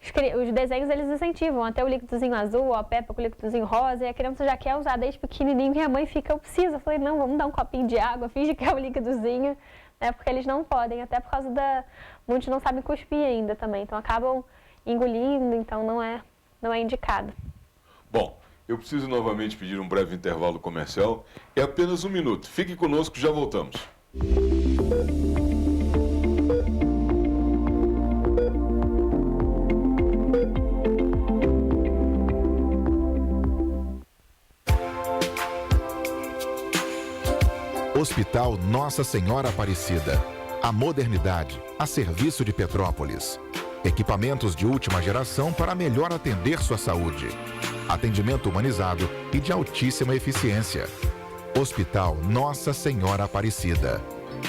Os desenhos, eles incentivam até o líquidozinho azul, a Peppa com o líquidozinho rosa, e a criança já quer usar desde pequenininho, e a mãe fica, eu preciso. Eu falei, não, vamos dar um copinho de água, finge que é o líquidozinho, né, porque eles não podem, até por causa muitos não sabem cuspir ainda também, então acabam engolindo, então não é indicado. Bom, eu preciso novamente pedir um breve intervalo comercial, é apenas 1 minuto, fique conosco, já voltamos. Hospital Nossa Senhora Aparecida. A modernidade a serviço de Petrópolis. Equipamentos de última geração para melhor atender sua saúde. Atendimento humanizado e de altíssima eficiência. Hospital Nossa Senhora Aparecida.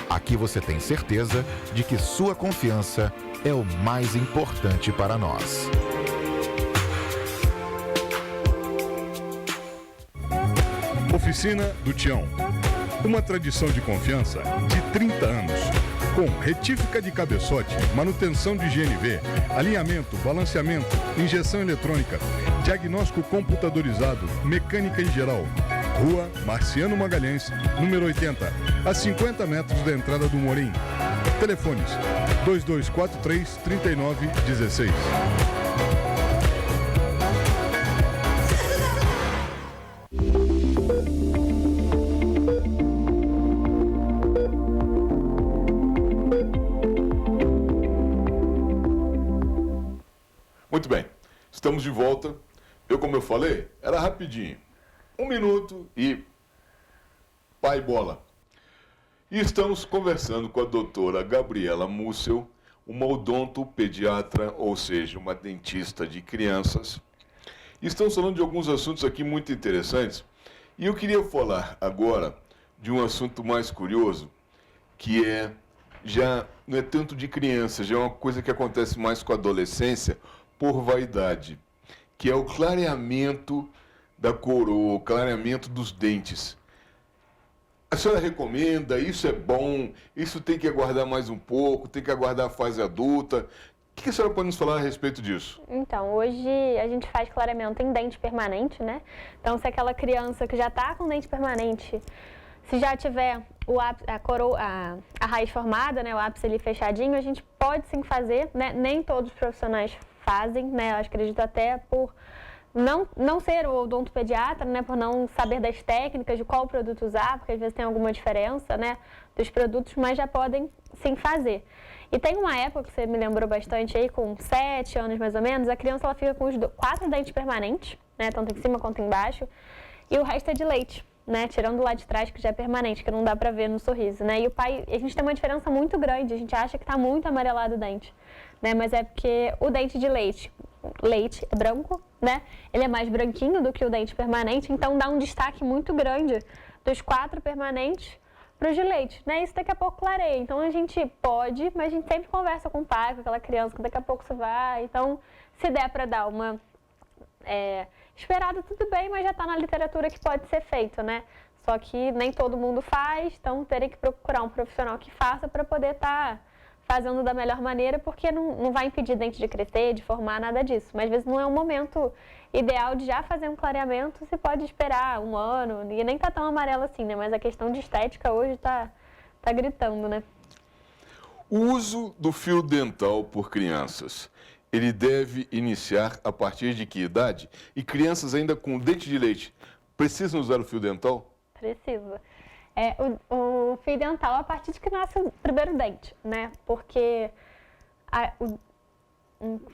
Aqui você tem certeza de que sua confiança é o mais importante para nós. Oficina do Tião. Uma tradição de confiança de 30 anos. Com retífica de cabeçote, manutenção de GNV, alinhamento, balanceamento, injeção eletrônica, diagnóstico computadorizado, mecânica em geral. Rua Marciano Magalhães, número 80, a 50 metros da entrada do Morim. Telefones 2243-3916. Muito bem, estamos de volta. Como eu falei, era rapidinho. 1 minuto e pai bola. E estamos conversando com a doutora Gabriela Mussel, uma odontopediatra, ou seja, uma dentista de crianças. E estamos falando de alguns assuntos aqui muito interessantes. E eu queria falar agora de um assunto mais curioso, que já não é tanto de criança, já é uma coisa que acontece mais com a adolescência, por vaidade, que é o clareamento da coroa, o clareamento dos dentes. A senhora recomenda, isso é bom, isso tem que aguardar mais um pouco, tem que aguardar a fase adulta. O que a senhora pode nos falar a respeito disso? Então, hoje a gente faz clareamento em dente permanente, né? Então, se aquela criança que já está com dente permanente, se já tiver a raiz formada, né, o ápice ali fechadinho, a gente pode sim fazer, né? Nem todos os profissionais fazem, né? Eu acredito até por não ser o odontopediatra, né? Por não saber das técnicas, de qual produto usar, porque às vezes tem alguma diferença, né? Dos produtos, mas já podem sim fazer. E tem uma época que você me lembrou bastante aí, com 7 anos mais ou menos, a criança ela fica com os 4 dentes permanentes, né? Tanto em cima quanto embaixo, e o resto é de leite, né? Tirando lá de trás, que já é permanente, que não dá pra ver no sorriso, né? E o pai, a gente tem uma diferença muito grande, a gente acha que tá muito amarelado o dente, né? Mas é porque o dente de leite é branco, né? Ele é mais branquinho do que o dente permanente, então dá um destaque muito grande dos 4 permanentes para os de leite, né? Isso daqui a pouco clareia. Então a gente pode, mas a gente sempre conversa com o pai, com aquela criança, que daqui a pouco você vai. Então, se der para dar uma esperada, tudo bem, mas já está na literatura que pode ser feito, né? Só que nem todo mundo faz, então teria que procurar um profissional que faça para poder estar fazendo da melhor maneira, porque não vai impedir dente de crescer, de formar, nada disso. Mas às vezes não é um momento ideal de já fazer um clareamento, você pode esperar 1 ano, e nem tá tão amarelo assim, né? Mas a questão de estética hoje tá gritando, né? O uso do fio dental por crianças, ele deve iniciar a partir de que idade? E crianças ainda com dente de leite, precisam usar o fio dental? Precisa. O fio dental a partir de que nasce o primeiro dente, né? Porque,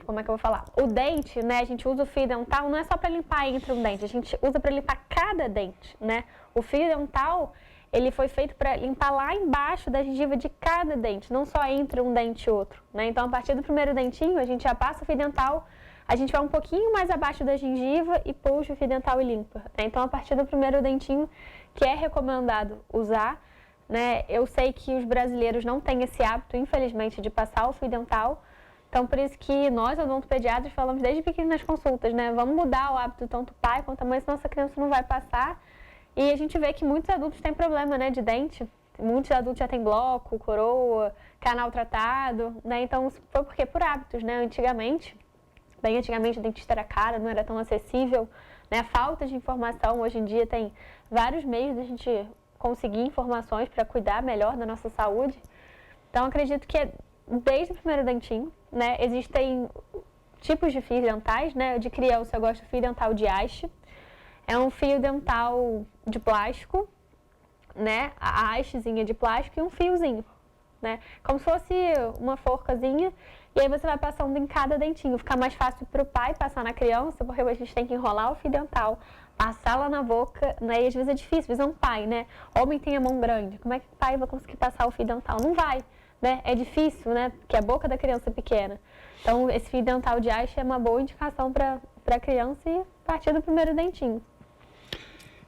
como é que eu vou falar? O dente, né? A gente usa o fio dental não é só para limpar entre um dente, a gente usa para limpar cada dente, né? O fio dental, ele foi feito para limpar lá embaixo da gengiva de cada dente, não só entre um dente e outro, né? Então, a partir do primeiro dentinho, a gente já passa o fio dental, a gente vai um pouquinho mais abaixo da gengiva e puxa o fio dental e limpa, né? Então, a partir do primeiro dentinho, que é recomendado usar, né? Eu sei que os brasileiros não têm esse hábito, infelizmente, de passar o fio dental. Então, por isso que nós, odontopediatras, falamos desde pequeno nas consultas, né? Vamos mudar o hábito tanto o pai quanto a mãe, senão essa criança não vai passar. E a gente vê que muitos adultos têm problema, né, de dente. Muitos adultos já têm bloco, coroa, canal tratado, né? Então, foi porque por hábitos, né? Bem antigamente, o dentista era caro, não era tão acessível, né? A falta de informação, hoje em dia, tem vários meios de a gente conseguir informações para cuidar melhor da nossa saúde. Então, acredito que é desde o primeiro dentinho, né? Existem tipos de fios dentais, né? De criança, eu gosto do fio dental de haste. É um fio dental de plástico, né? A hastezinha de plástico e um fiozinho, né? Como se fosse uma forcazinha. E aí você vai passando em cada dentinho. Fica mais fácil para o pai passar na criança, porque a gente tem que enrolar o fio dental, passar lá na boca, né? E às vezes é difícil, às vezes é um pai, né? Homem tem a mão grande. Como é que o pai vai conseguir passar o fio dental? Não vai, né? É difícil, né? Porque a boca da criança é pequena. Então, esse fio dental de haste é uma boa indicação para a criança e a partir do primeiro dentinho.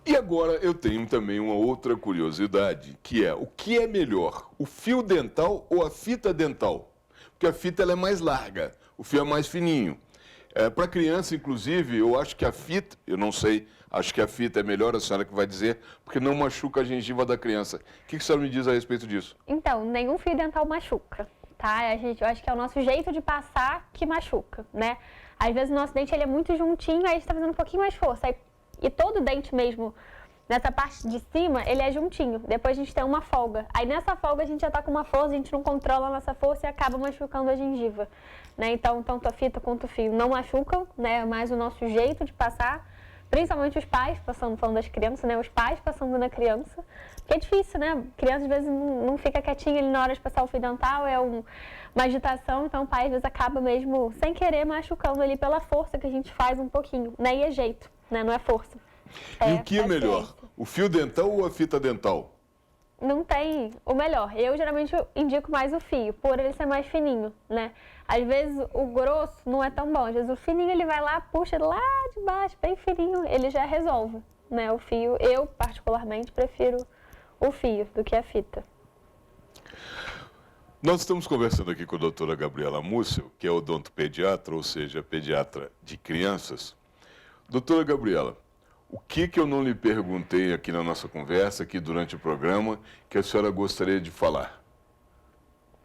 E agora eu tenho também uma outra curiosidade, que é o que é melhor, o fio dental ou a fita dental? Porque a fita ela é mais larga, o fio é mais fininho. Para criança, inclusive, eu acho que a fita, eu não sei, acho que a fita é melhor, a senhora que vai dizer, porque não machuca a gengiva da criança. O que a senhora me diz a respeito disso? Então, nenhum fio dental machuca, tá? Eu acho que é o nosso jeito de passar que machuca, né? Às vezes o nosso dente ele é muito juntinho, aí a gente está fazendo um pouquinho mais força. E todo dente mesmo, nessa parte de cima, ele é juntinho. Depois a gente tem uma folga. Aí nessa folga a gente já está com uma força, a gente não controla a nossa força e acaba machucando a gengiva, né? Então, tanto a fita quanto o fio não machucam, né? É mais o nosso jeito de passar. Principalmente os pais, falando das crianças, né? Os pais passando na criança. Porque é difícil, né? A criança às vezes não fica quietinha ali na hora de passar o fio dental, é uma agitação. Então o pai às vezes acaba mesmo, sem querer, machucando ali pela força que a gente faz um pouquinho, né? E é jeito, né? Não é força. E o que é melhor, o fio dental ou a fita dental? Não tem o melhor. Eu geralmente indico mais o fio, por ele ser mais fininho, né? Às vezes o grosso não é tão bom. Às vezes o fininho ele vai lá, puxa lá de baixo, bem fininho, ele já resolve, né? O fio, eu particularmente prefiro o fio do que a fita. Nós estamos conversando aqui com a doutora Gabriela Mussel, que é odontopediatra, ou seja, pediatra de crianças. Doutora Gabriela, o que eu não lhe perguntei aqui na nossa conversa, aqui durante o programa, que a senhora gostaria de falar?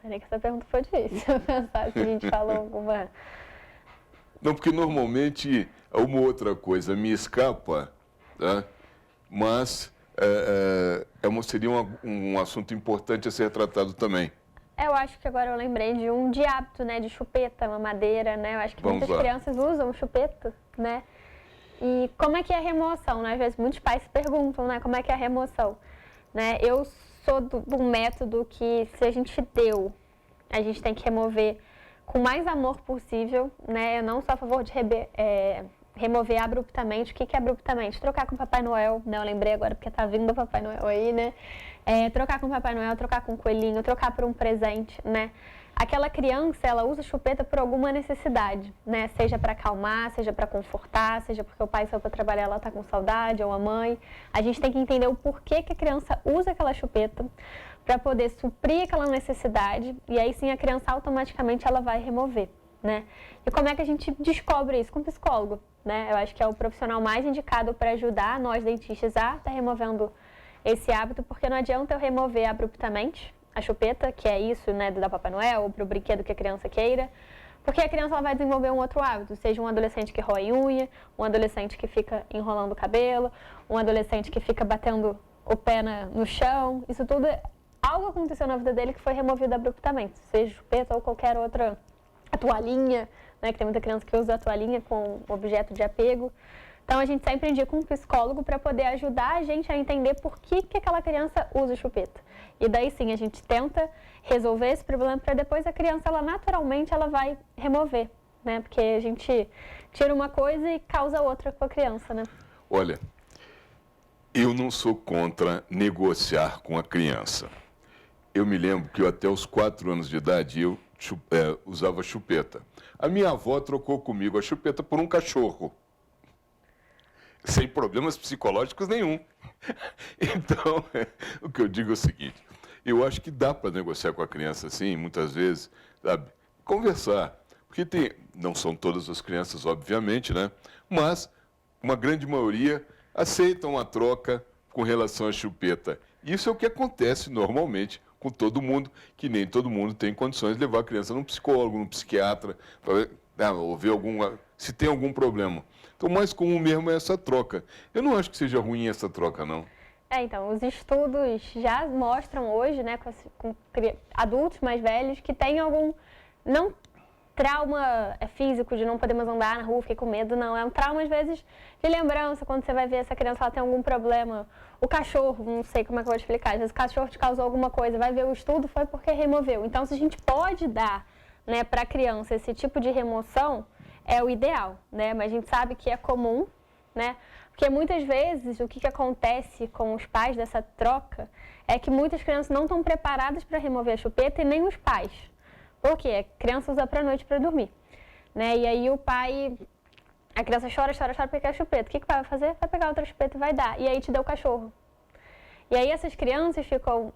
Peraí que essa pergunta foi difícil, eu pensar se a gente falou alguma... Não, porque normalmente outra coisa me escapa, tá? Mas seria um assunto importante a ser tratado também. Eu acho que agora eu lembrei de um de hábito, né? De chupeta, mamadeira, né? Eu acho que muitas crianças usam chupeta, né? E como é que é a remoção, né? Às vezes muitos pais se perguntam, né? Como é que é a remoção, né? Eu sou do método que se a gente deu, a gente tem que remover com mais amor possível, né? Eu não sou a favor de remover abruptamente. O que é abruptamente? Trocar com o Papai Noel, né? Eu lembrei agora porque tá vindo o Papai Noel aí, né? Trocar com o Papai Noel, trocar com o coelhinho, trocar por um presente, né? Aquela criança, ela usa chupeta por alguma necessidade, né? Seja para acalmar, seja para confortar, seja porque o pai saiu para trabalhar, ela tá com saudade, ou a mãe. A gente tem que entender o porquê que a criança usa aquela chupeta para poder suprir aquela necessidade e aí sim a criança automaticamente ela vai remover, né? E como é que a gente descobre isso? Com o psicólogo, né? Eu acho que é o profissional mais indicado para ajudar nós dentistas a estar removendo esse hábito, porque não adianta eu remover abruptamente a chupeta, que é isso, né, do Papai Noel, ou para o brinquedo que a criança queira, porque a criança ela vai desenvolver um outro hábito, seja um adolescente que rói unha, um adolescente que fica enrolando o cabelo, um adolescente que fica batendo o pé no chão, isso tudo, algo aconteceu na vida dele que foi removido abruptamente, seja chupeta ou qualquer outra, a toalhinha, né, que tem muita criança que usa a toalhinha com objeto de apego. Então, a gente sempre indica um psicólogo para poder ajudar a gente a entender por que aquela criança usa chupeta. E daí, sim, a gente tenta resolver esse problema para depois a criança, ela naturalmente, ela vai remover, né? Porque a gente tira uma coisa e causa outra com a criança, né? Olha, Eu não sou contra negociar com a criança. Eu me lembro que até os 4 anos de idade eu usava chupeta. A minha avó trocou comigo a chupeta por um cachorro. Sem problemas psicológicos nenhum. Então, o que eu digo é o seguinte, eu acho que dá para negociar com a criança assim, muitas vezes, sabe? Conversar. Porque não são todas as crianças, obviamente, né? Mas uma grande maioria aceitam a troca com relação à chupeta. Isso é o que acontece normalmente com todo mundo, que nem todo mundo tem condições de levar a criança num psicólogo, num psiquiatra, para ver se tem algum problema. Então, o mais comum mesmo é essa troca. Eu não acho que seja ruim essa troca, não. Então, os estudos já mostram hoje, né, com adultos mais velhos, que tem algum, não trauma físico de não poder mais andar na rua, fiquei com medo, não. É um trauma, às vezes, de lembrança, quando você vai ver essa criança, ela tem algum problema. O cachorro, não sei como é que eu vou te explicar, às vezes o cachorro te causou alguma coisa, vai ver o estudo, foi porque removeu. Então, se a gente pode dar, né, para a criança esse tipo de remoção, é o ideal, né? Mas a gente sabe que é comum, né? Porque muitas vezes o que acontece com os pais dessa troca é que muitas crianças não estão preparadas para remover a chupeta e nem os pais. Por quê? A criança usa para a noite para dormir, né? E aí a criança chora porque quer a chupeta. O que o pai vai fazer? Vai pegar outra chupeta e vai dar. E aí te dá o cachorro. E aí essas crianças ficam,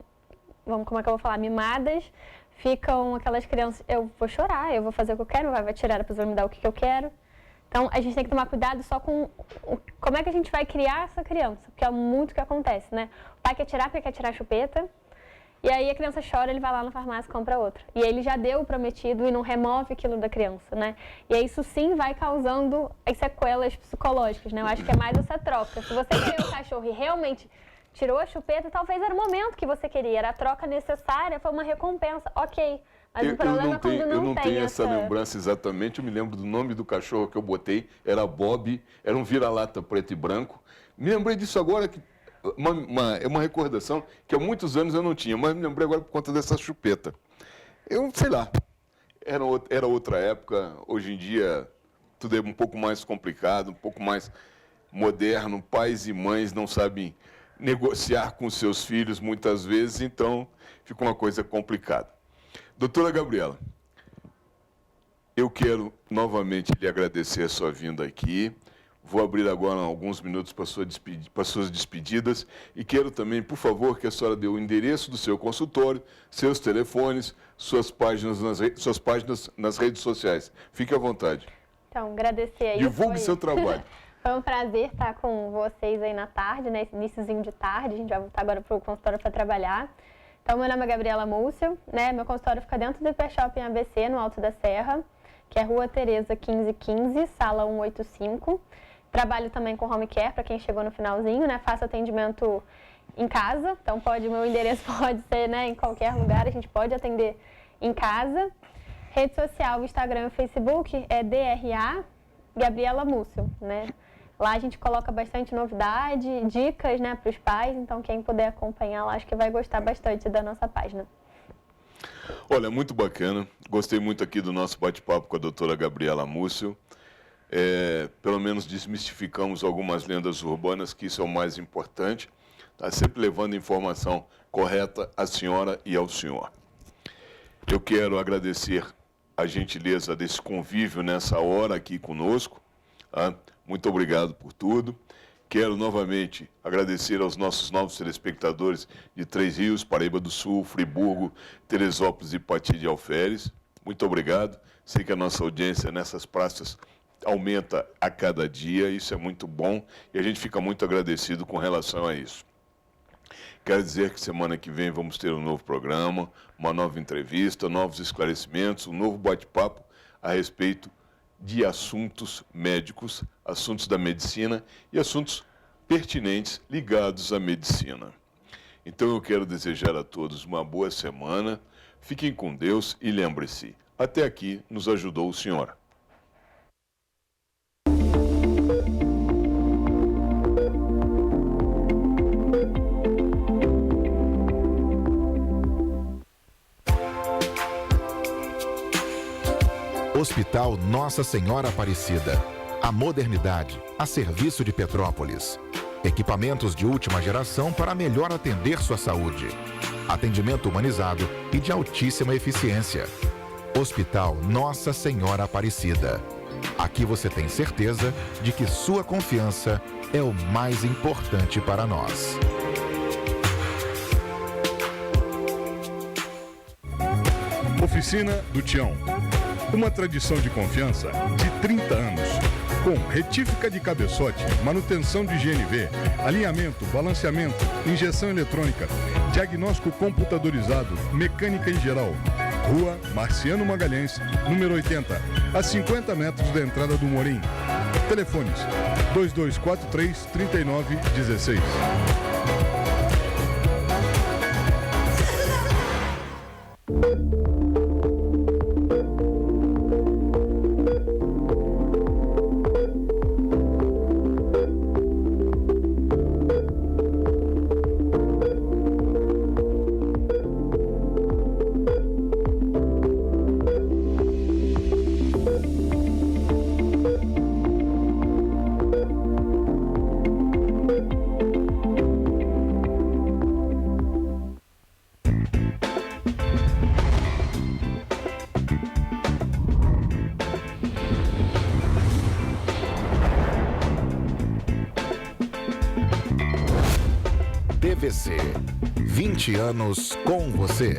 como é que eu vou falar, mimadas, ficam aquelas crianças, eu vou chorar, eu vou fazer o que eu quero, vai tirar, depois vai me dar o que eu quero. Então, a gente tem que tomar cuidado só com como é que a gente vai criar essa criança, porque é muito o que acontece, né? O pai quer tirar porque quer tirar a chupeta, e aí a criança chora, ele vai lá na farmácia e compra outra. E aí ele já deu o prometido e não remove aquilo da criança, né? E aí isso sim vai causando as sequelas psicológicas, né? Eu acho que é mais essa troca. Se você quer o cachorro e realmente tirou a chupeta, talvez era o momento que você queria, era a troca necessária, foi uma recompensa, ok. Mas o problema é quando não tem. Eu não tenho essa lembrança exatamente, eu me lembro do nome do cachorro que eu botei, era Bob, era um vira-lata preto e branco. Me lembrei disso agora, que é uma recordação que há muitos anos eu não tinha, mas me lembrei agora por conta dessa chupeta. Eu sei lá, era outra época, hoje em dia tudo é um pouco mais complicado, um pouco mais moderno, pais e mães não sabem negociar com seus filhos muitas vezes, então fica uma coisa complicada. Doutora Gabriela, eu quero novamente lhe agradecer a sua vinda aqui. Vou abrir agora alguns minutos para suas despedidas e quero também, por favor, que a senhora dê o endereço do seu consultório, seus telefones, suas páginas nas redes sociais. Fique à vontade. Então, agradecer aí. Divulgue seu trabalho. Foi um prazer estar com vocês aí na tarde, né? Esse iniciozinho de tarde. A gente vai voltar agora para o consultório para trabalhar. Então, meu nome é Gabriela Múcio, né? Meu consultório fica dentro do Hipershopping ABC, no Alto da Serra, que é Rua Tereza 1515, sala 185. Trabalho também com home care, para quem chegou no finalzinho, né? Faço atendimento em casa, então meu endereço pode ser, né, em qualquer lugar, a gente pode atender em casa. Rede social, Instagram e Facebook é DRA Gabriela Múcio, né? Lá a gente coloca bastante novidade, dicas, né, para os pais, então quem puder acompanhar lá, acho que vai gostar bastante da nossa página. Olha, muito bacana. Gostei muito aqui do nosso bate-papo com a doutora Gabriela Múcio. Pelo menos desmistificamos algumas lendas urbanas, que isso é o mais importante. Tá sempre levando informação correta à senhora e ao senhor. Eu quero agradecer a gentileza desse convívio nessa hora aqui conosco. Tá? Muito obrigado por tudo. Quero novamente agradecer aos nossos novos telespectadores de Três Rios, Paraíba do Sul, Friburgo, Teresópolis e Pati de Alferes. Muito obrigado. Sei que a nossa audiência nessas praças aumenta a cada dia, isso é muito bom e a gente fica muito agradecido com relação a isso. Quero dizer que semana que vem vamos ter um novo programa, uma nova entrevista, novos esclarecimentos, um novo bate-papo a respeito de assuntos médicos, assuntos da medicina e assuntos pertinentes ligados à medicina. Então eu quero desejar a todos uma boa semana, fiquem com Deus e lembre-se, até aqui nos ajudou o Senhor. Hospital Nossa Senhora Aparecida. A modernidade a serviço de Petrópolis. Equipamentos de última geração para melhor atender sua saúde. Atendimento humanizado e de altíssima eficiência. Hospital Nossa Senhora Aparecida. Aqui você tem certeza de que sua confiança é o mais importante para nós. Oficina do Tião. Uma tradição de confiança de 30 anos. Com retífica de cabeçote, manutenção de GNV, alinhamento, balanceamento, injeção eletrônica, diagnóstico computadorizado, mecânica em geral. Rua Marciano Magalhães, número 80, a 50 metros da entrada do Morim. Telefones 2243-3916. PVC, 20 anos com você.